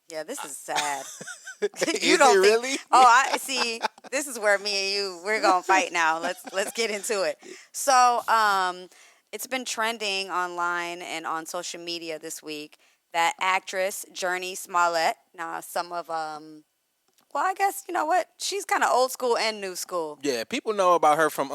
Yeah, this is sad. You Is it don't think? really? Oh, I see. This is where me and we're gonna fight now. Let's get into it. So, it's been trending online and on social media this week that actress Jurnee Smollett. Now, some of well, I guess you know what? She's kind of old school and new school. Yeah, people know about her from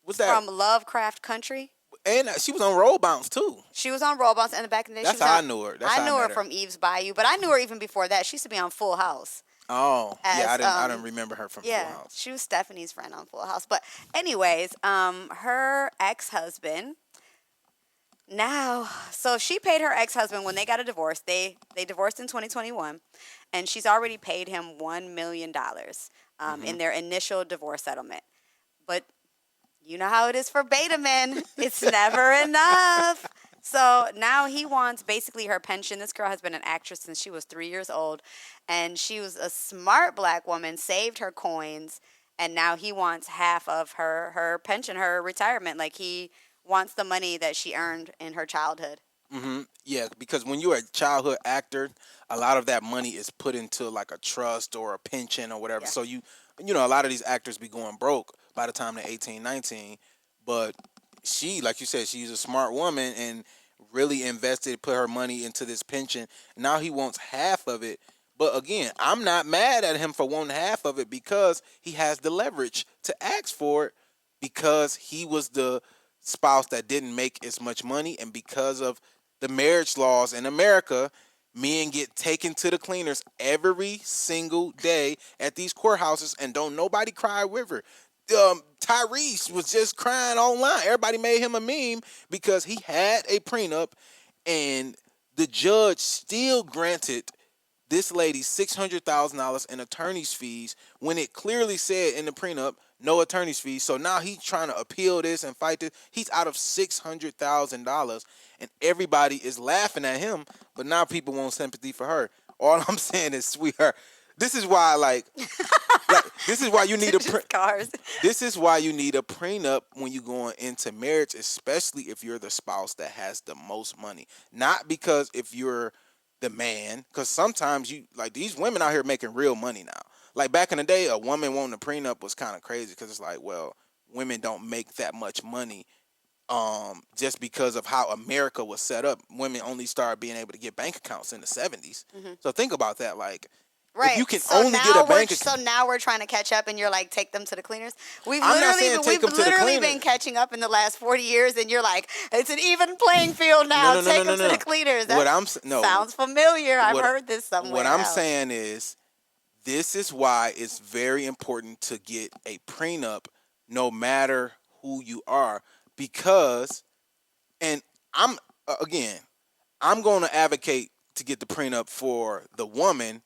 what's that? From Lovecraft Country. And she was on Roll Bounce too. She was on Robots, and back in the day, she That's was how on. I knew her. That's I how I knew her met her. from Eve's Bayou, but I knew her even before that. She used to be on Full House Oh, yeah, as I didn't remember her from Full yeah, House. she was Stephanie's friend on Full House. But anyways, her ex-husband now, so she paid her ex-husband when they got a divorce. They divorced in 2021, and she's already paid him $1 million in their initial divorce settlement. But you know how it is for beta men. It's never enough. So now he wants basically her pension. This girl has been an actress since she was 3 years old. And she was a smart black woman, saved her coins. And now he wants half of her pension, her retirement. Like he wants the money that she earned in her childhood. Yeah, because when you're a childhood actor, a lot of that money is put into like a trust or a pension or whatever. Yeah. So you know, a lot of these actors be going broke by the time they're 18, 19. But she, like you said, she's a smart woman and really invested, put her money into this pension. Now he wants half of it. But again, I'm not mad at him for wanting half of it because he has the leverage to ask for it because he was the spouse that didn't make as much money and because of the marriage laws in America, men get taken to the cleaners every single day at these courthouses and don't nobody cry with her. Tyrese was just crying online. Everybody made him a meme because he had a prenup and the judge still granted this lady $600,000 in attorney's fees when it clearly said in the prenup no attorney's fees. So now he's trying to appeal this and fight this. He's out of $600,000, and everybody is laughing at him. But now people want sympathy for her. All I'm saying is, sweetheart, this is why this is why you need a Just cars. this is why you need a prenup when you're going into marriage, especially if you're the spouse that has the most money. Not because if you're the man, because sometimes you like these women out here making real money now. Like back in the day, a woman wanting a prenup was kind of crazy because it's like, well, women don't make that much money. Just because of how America was set up, women only started being able to get bank accounts in the 70s. So think about that. Like, if Right. you can So only now get a bank so account, now we're trying to catch up, and you're like, take them to the cleaners. I'm not saying take them to the been cleaners. catching up in the last 40 years, and you're like, it's an even playing field now. No, no, no, Take no, them no, to no. the cleaners. What That no, sounds familiar. I've what heard this somewhere what I'm else. saying is this is why it's very important to get a prenup no matter who you are because and I'm again I'm going to advocate to get the prenup for the woman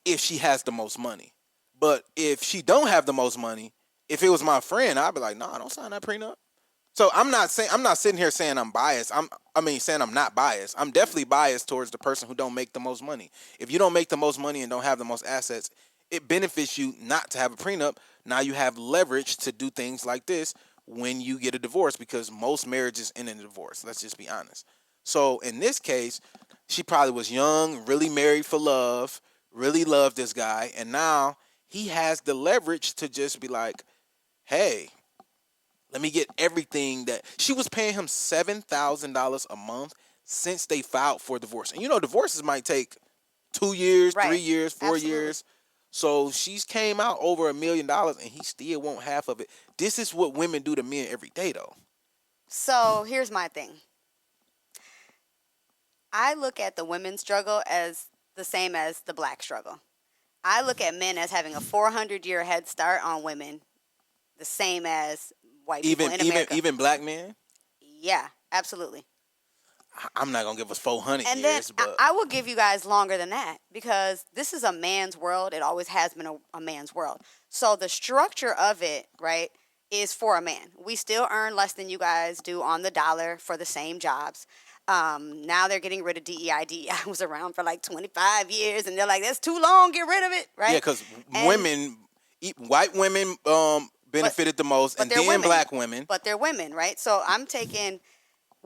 if she has the most money. But if she don't have the most money, if it was my friend, I'd be like, "Nah, don't sign that prenup." So I'm not sitting here saying I'm biased. Saying I'm not biased. I'm definitely biased towards the person who don't make the most money. If you don't make the most money and don't have the most assets, it benefits you not to have a prenup. Now you have leverage to do things like this when you get a divorce because most marriages end in a divorce. Let's just be honest. So in this case, she probably was young, really married for love, really loved this guy, and now he has the leverage to just be like, "Hey, let me get everything that she was paying him $7,000 a month since they filed for divorce." And you know, divorces might take 2 years, Right. 3 years, four Absolutely. years. So she's came out over $1 million and he still won't half of it. This is what women do to men every day though. So here's my thing. I look at the women's struggle as the same as the black struggle. I look at men as having a 400-year head start on women, the same as white people Even in America. even black men. Yeah, absolutely. I'm not gonna give us 400 And then years, but I will give you guys longer than that because this is a man's world. It always has been a man's world. So the structure of it, right, is for a man. We still earn less than you guys do on the dollar for the same jobs. Now they're getting rid of DEI. DEI was around for like 25 years, and they're like, that's too long. Get rid of it, right? yeah, because And- women, white women, benefited the most, but and they're then women. black women. But they're women, right? So I'm taking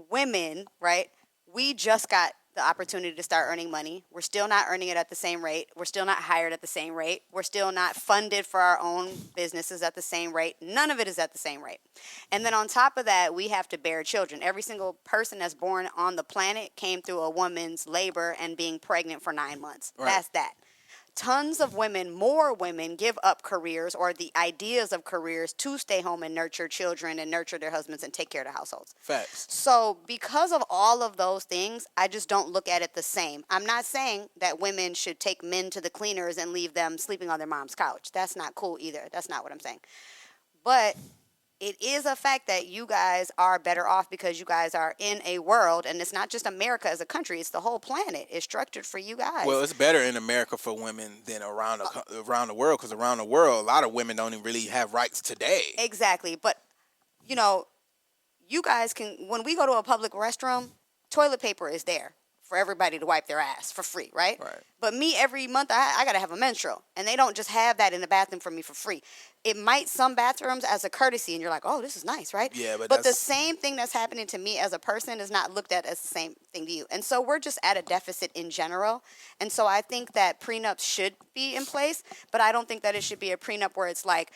women, right? We just got the opportunity to start earning money. We're still not earning it at the same rate. We're still not hired at the same rate. We're still not funded for our own businesses at the same rate. None of it is at the same rate. And then on top of that, we have to bear children. Every single person that's born on the planet came through a woman's labor and being pregnant for 9 months. Right. That's that. Tons of women, more women, give up careers or the ideas of careers to stay home and nurture children and nurture their husbands and take care of their households. Facts. So because of all of those things, I just don't look at it the same. I'm not saying that women should take men to the cleaners and leave them sleeping on their mom's couch. That's not cool either. That's not what I'm saying. But it is a fact that you guys are better off because you guys are in a world, and it's not just America as a country, it's the whole planet. It's structured for you guys. Well, it's better in America for women than around the world, because around the world, a lot of women don't even really have rights today. Exactly. But, you know, you guys can, when we go to a public restroom, toilet paper is there for everybody to wipe their ass for free, right? Right. But me, every month, I got to have a menstrual. And they don't just have that in the bathroom for me for free. It might some bathrooms as a courtesy, and you're like, oh, this is nice, right? Yeah, but the that's- same thing that's happening to me as a person is not looked at as the same thing to you. And so we're just at a deficit in general. And so I think that prenups should be in place, but I don't think that it should be a prenup where it's like,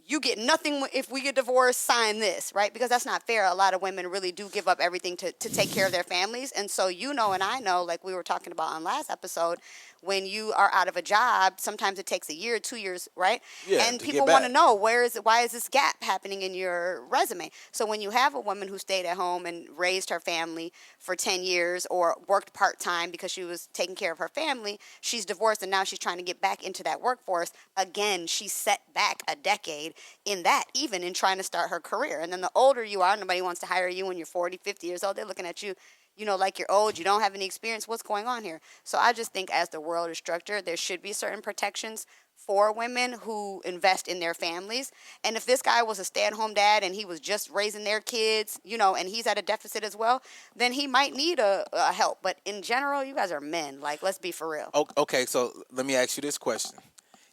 you get nothing if we get divorced, sign this, right? Because that's not fair. A lot of women really do give up everything to take care of their families. And so you know and I know, like we were talking about on last episode, when you are out of a job, sometimes it takes a year, 2 years, right? Yeah, and to people get want to back. know, why is this gap happening in your resume? So when you have a woman who stayed at home and raised her family for 10 years or worked part-time because she was taking care of her family, she's divorced and now she's trying to get back into that workforce. Again, she's set back a decade in that, even in trying to start her career. And then the older you are, nobody wants to hire you when you're 40, 50 years old. They're looking at you, you know, like you're old, you don't have any experience. What's going on here? So I just think as the world is structured, there should be certain protections for women who invest in their families. And if this guy was a stay-at-home dad and he was just raising their kids, you know, and he's at a deficit as well, then he might need a help. But in general, you guys are men. Like, let's be for real. Okay, so let me ask you this question.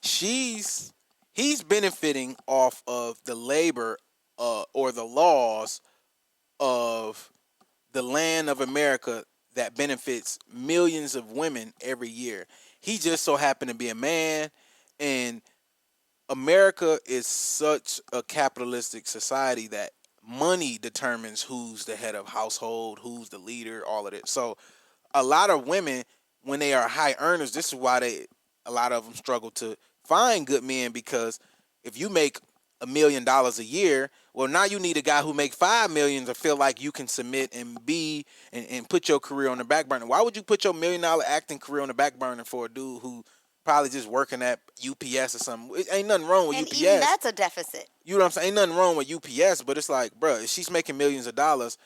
He's benefiting off of the labor or the laws of the land of America that benefits millions of women every year. He just so happened to be a man, and America is such a capitalistic society that money determines who's the head of household, who's the leader, all of it. So a lot of women, when they are high earners, this is why a lot of them struggle to find good men, because if you make $1 million a year, well, now you need a guy who make 5 million to feel like you can submit and be and put your career on the back burner. Why would you put your $1 million acting career on the back burner for a dude who probably just working at UPS or something? It ain't nothing wrong with And UPS. even that's a deficit. You know what I'm saying? Ain't nothing wrong with UPS, but it's like, bro, if she's making millions of dollars,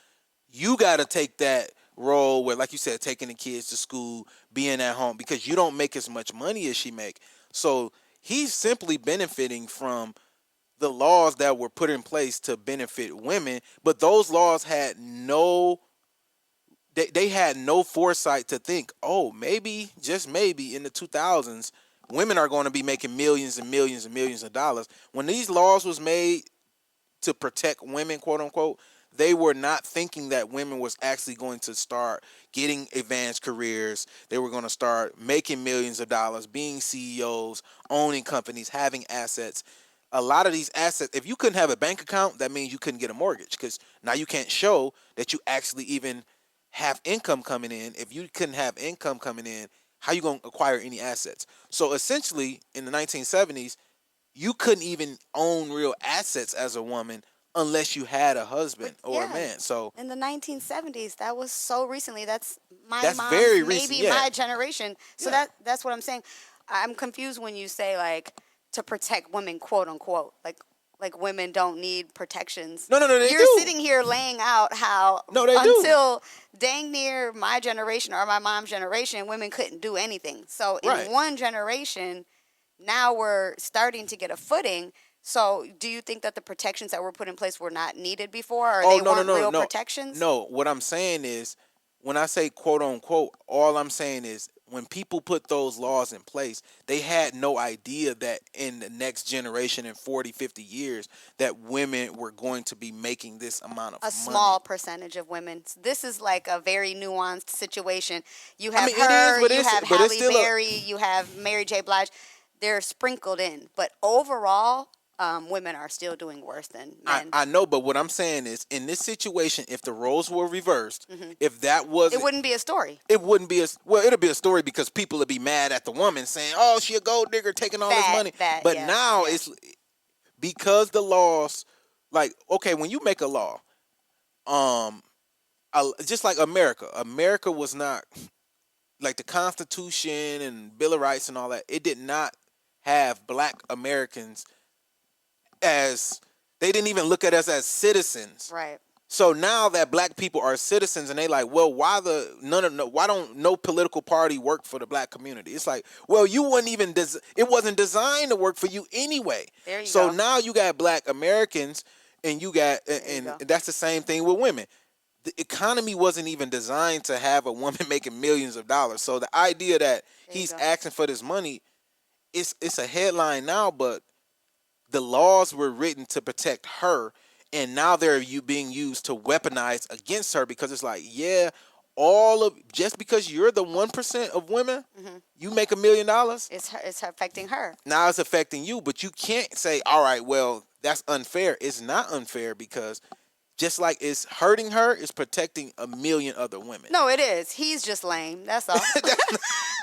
you got to take that role where, like you said, taking the kids to school, being at home, because you don't make as much money as she make. So he's simply benefiting from the laws that were put in place to benefit women, but those laws had they had no foresight to think, oh, maybe, just maybe, in the 2000s, women are going to be making millions and millions and millions of dollars. When these laws was made to protect women, quote unquote, they were not thinking that women was actually going to start getting advanced careers. They were going to start making millions of dollars, being CEOs, owning companies, having assets. A lot of these assets, if you couldn't have a bank account, that means you couldn't get a mortgage, because now you can't show that you actually even have income coming in. If you couldn't have income coming in, how you going to acquire any assets? So essentially, in the 1970s, you couldn't even own real assets as a woman unless you had a husband or a man. So in the 1970s, that was so recently. That's That's mom's, very maybe recent, yeah. my generation. So Yeah. that's what I'm saying. I'm confused when you say like to protect women, quote unquote. Like women don't need protections. No, they You're do. sitting here laying out how No, they do. until dang near my generation or my mom's generation, women couldn't do anything. So in Right. one generation, now we're starting to get a footing. So do you think that the protections that were put in place were not needed before, or they weren't real protections? No, what I'm saying is, when I say quote unquote, all I'm saying is when people put those laws in place, they had no idea that in the next generation, in 40, 50 years, that women were going to be making this amount of A money. small percentage of women. This is like a very nuanced situation. You have it is, her, but you have but it's Halle still Berry, you have Mary J. Blige. They're sprinkled in, but overall, women are still doing worse than men. I know, but what I'm saying is, in this situation, if the roles were reversed, Mhm. if that was, It wouldn't be a story. it wouldn't be well. It'll be a story because people would be mad at the woman saying, "Oh, she a gold digger taking all this money." But Yeah, now yeah. it's because the laws, like, okay, when you make a law, um, just like America was not like the Constitution and Bill of Rights and all that. It did not have Black Americans as they didn't even look at us as citizens. Right. So now that Black people are citizens, and they like, well, why don't no political party work for the Black community? It's like, well, you wouldn't even it wasn't designed to work for you anyway. There you So go. now you got Black Americans, and you got you and go. that's the same thing with women. The economy wasn't even designed to have a woman making millions of dollars. So the idea that There you he's go. asking for this money, it's a headline now, but the laws were written to protect her, and now they're being used to weaponize against her because it's like, yeah, just because you're the 1% of women, Mhm. you make $1 million. It's affecting her. Now it's affecting you, but you can't say, all right, well, that's unfair. It's not unfair because just like it's hurting her, it's protecting 1 million other women. No, it is. He's just lame. That's all.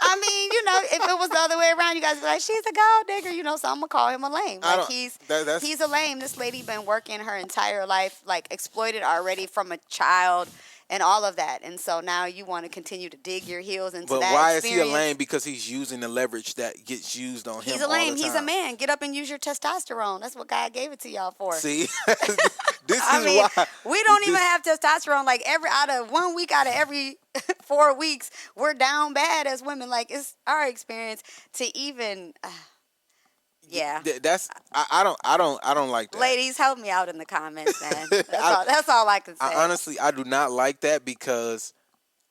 I mean, if it was the other way around, you guys would be like, she's a gold digger, so I'm gonna call him a lame. I Like don't. he's a lame. This lady been working her entire life, like exploited already from a child and all of that. And so now you want to continue to dig your heels into But that why experience. is he a lame? Because he's using the leverage that gets used on him. He's a lame. All the time. He's a man. Get up and use your testosterone. That's what God gave it to y'all for. See, this I is mean, why we don't even have testosterone. Like out of 1 week out of every 4 weeks, we're down bad as women. Like it's our experience to even. Yeah. I don't like that. Ladies, help me out in the comments, man. That's all I can say. I do not like that because,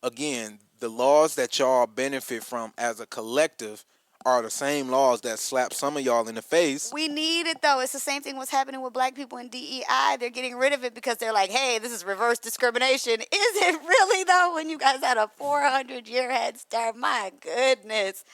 again, the laws that y'all benefit from as a collective are the same laws that slap some of y'all in the face. We need it, though. It's the same thing what's happening with Black people in DEI. They're getting rid of it because they're like, hey, this is reverse discrimination. Is it really, though, when you guys had a 400-year head start? My goodness.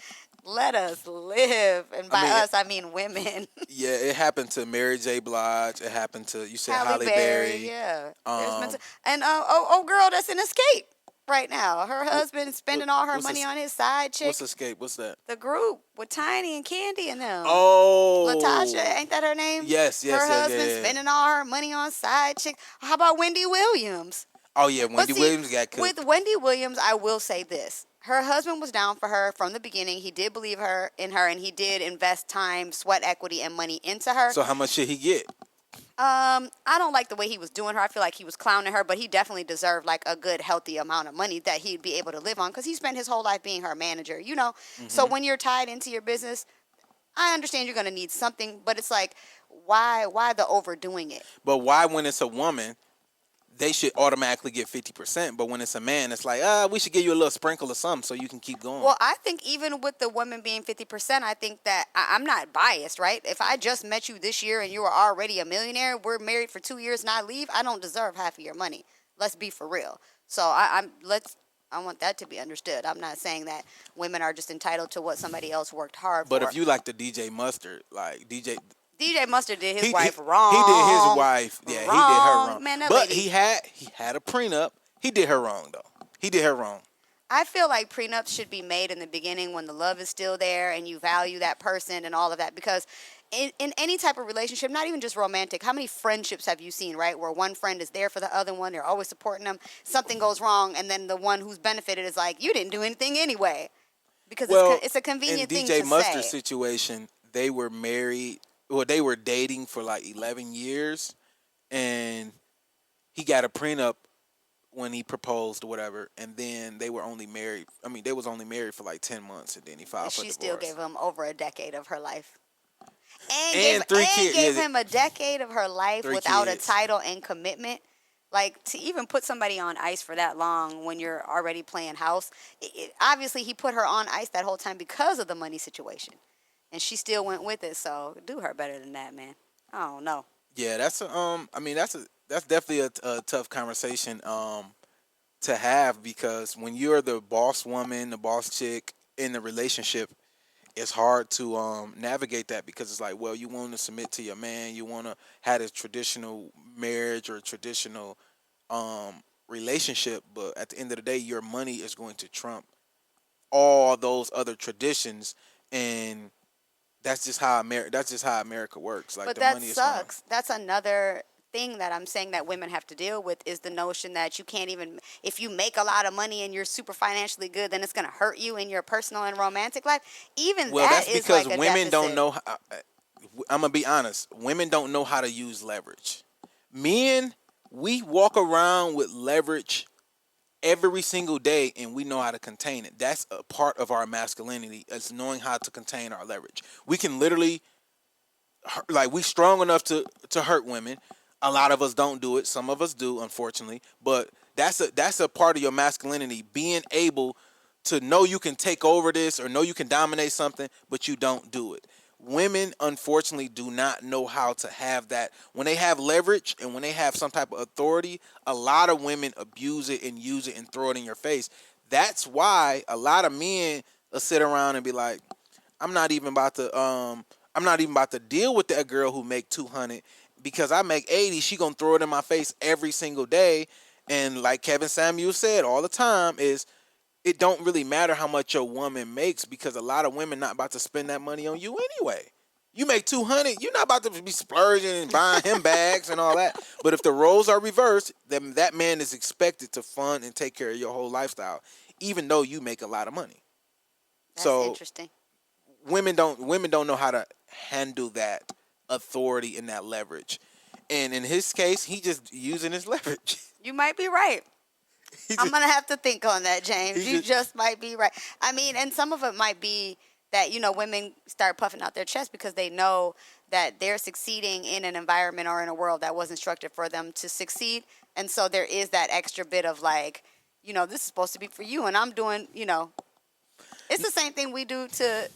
Let us live. And by us, I mean women. Yeah, it happened to Mary J. Blige. It happened to, you said, Halle Berry. Yeah. And girl that's in Escape right now. Her husband spending all her money on his side chick. What's Escape? What's that? The group with Tiny and Candy and them. Oh. Latasha, ain't that her name? Yes. Her husband spending all her money on side chick. How about Wendy Williams? Oh, yeah, Wendy Williams got cooked. With Wendy Williams, I will say this. Her husband was down for her from the beginning. He did believe in her, and he did invest time, sweat equity, and money into her. So how much should he get? I don't like the way he was doing her. I feel like he was clowning her, but he definitely deserved like a good, healthy amount of money that he'd be able to live on because he spent his whole life being her manager, Mm-hmm. So when you're tied into your business, I understand you're going to need something, but it's like, why the overdoing it? But why, when it's a woman, they should automatically get 50%, but when it's a man, it's like, we should give you a little sprinkle of something so you can keep going. Well, I think even with the women being 50%, I think that I'm not biased, right? If I just met you this year and you were already a millionaire, we're married for 2 years and I leave, I don't deserve half of your money. Let's be for real. So I want that to be understood. I'm not saying that women are just entitled to what somebody else worked hard for. But if you like the DJ Mustard, like DJ Mustard did his wife wrong. He did his wife. Yeah, he did her wrong. Man, but he had a prenup. He did her wrong though. He did her wrong. I feel like prenups should be made in the beginning when the love is still there and you value that person and all of that. Because in any type of relationship, not even just romantic, how many friendships have you seen, right? Where one friend is there for the other one, they're always supporting them. Something goes wrong, and then the one who's benefited is like, you didn't do anything anyway. Because it's a convenient thing to say. In DJ Mustard's situation, they were married. Well, they were dating for like 11 years, and he got a prenup when he proposed or whatever, and then they were only married. I mean, they was only married for like 10 months, and then he filed for divorce. She still gave him over a decade of her life. And three kids. Gave him a decade of her life without a title and commitment. Like, to even put somebody on ice for that long when you're already playing house, obviously he put her on ice that whole time because of the money situation, and she still went with it. So do her better than that, man. I don't know. Yeah, that's a I mean that's definitely a tough conversation to have, because when you're the boss woman, the boss chick in the relationship, it's hard to navigate that, because it's like, well, you want to submit to your man, you want to have a traditional marriage or traditional relationship, but at the end of the day, your money is going to trump all those other traditions, and that's just how America works. Like But the that money is gonna. sucks. That's another thing that I'm saying that women have to deal with, is the notion that you can't even, if you make a lot of money and you're super financially good, then it's going to hurt you in your personal and romantic life. Even Well, that that's is because like a women don't deficit. know. I'm gonna be honest. Women don't know how to use leverage. Men, we walk around with leverage every single day, and we know how to contain it. That's a part of our masculinity, is knowing how to contain our leverage. We can literally, like, we strong enough to hurt women. A lot of us don't do it. Some of us do, unfortunately. But that's a part of your masculinity, being able to know you can take over this or know you can dominate something, but you don't do it. Women, unfortunately, do not know how to have that. When they have leverage and when they have some type of authority, a lot of women abuse it and use it and throw it in your face. That's why a lot of men will sit around and be like, I'm not even about to I'm not even about to deal with that girl who make 200, because I make 80. She gonna throw it in my face every single day. And like Kevin Samuel said all the time, is it don't really matter how much your woman makes, because a lot of women not about to spend that money on you anyway. You make 200, you're not about to be splurging and buying him bags and all that. But if the roles are reversed, then that man is expected to fund and take care of your whole lifestyle, even though you make a lot of money. That's So interesting. women don't know how to handle that authority and that leverage. And in his case, he just using his leverage. You might be right. he I'm just, gonna have to think on that, he James. You just just might be right. I mean, and some of it might be that, women start puffing out their chest because they know that they're succeeding in an environment or in a world that wasn't structured for them to succeed, and so there is that extra bit of like, this is supposed to be for you, and I'm doing, it's the same thing we do to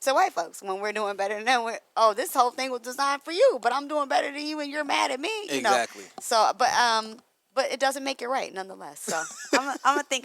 white folks when we're doing better than them. Oh, this whole thing was designed for you, but I'm doing better than you, and you're mad at me. exactly. So, but it doesn't make it right nonetheless. So I'm gonna think